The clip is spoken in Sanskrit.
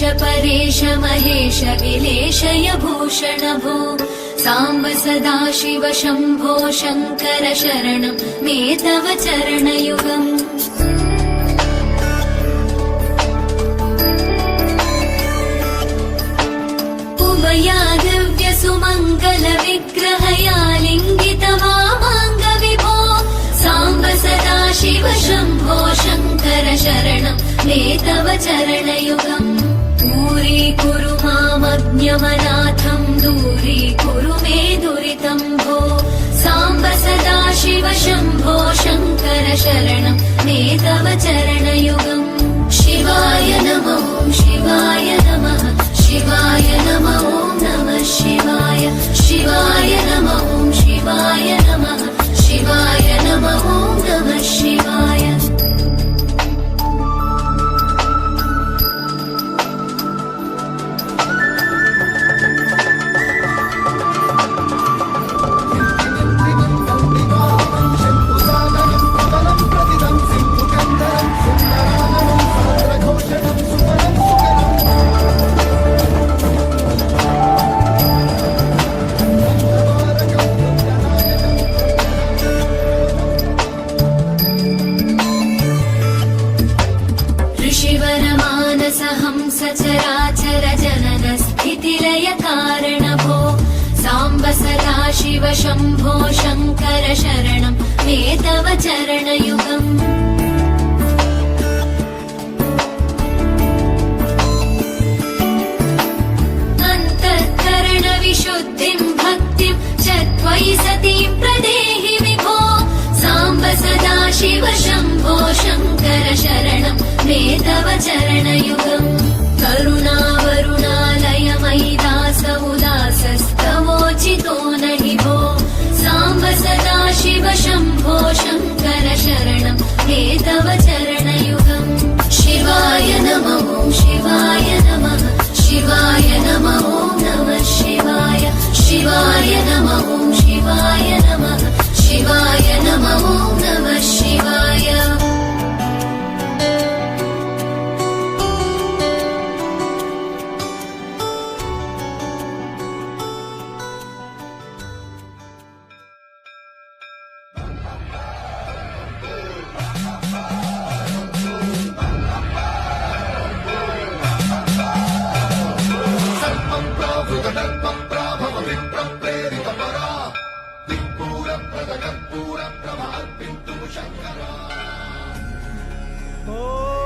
परेश महेश विलेशय भूषण भो साम्ब सदाशिव शम्भो शङ्कर शरणं मे तव चरणयुगम् उमया दिव्य सुमङ्गल विग्रहया लिङ्गित वामाङ्ग विभो साम्ब सदाशिव शम्भो शङ्कर शरणं मे तव चरणयुगम् दूरीकुरु मामज्ञमनाथं दूरीकुरु मे दुरितं भो साम्ब सदाशिव शम्भो शङ्कर शरणं मे तव चरणयुगम् शिवाय नमः शिवाय नमः शिवाय नमः नमः शिवाय शिवाय नमः शिवाय नमः शिवाय नमः नमः शिवाय सचराचर जनन स्थितिलय कारण भो साम्ब सदाशिव शम्भो शङ्कर शरणं मे तव चरणयुगम् अन्तःकरण विशुद्धिं भक्तिं च त्वयि सतीं प्रदेहि विभो साम्ब सदाशिव शम्भो शङ्कर शरणं मे तव चरणयुगम् करुणावरुणालय मयि दास उदासस्तवोचितो नहि भो साम्ब सदाशिव शम्भो शङ्कर शरणं मे तव चरणयुगम् शिवाय नमः शिवाय नमः शिवाय नमः नमः शिवाय शिवाय नमः शिवाय नमः शिवाय नमः नमः शिवाय Oh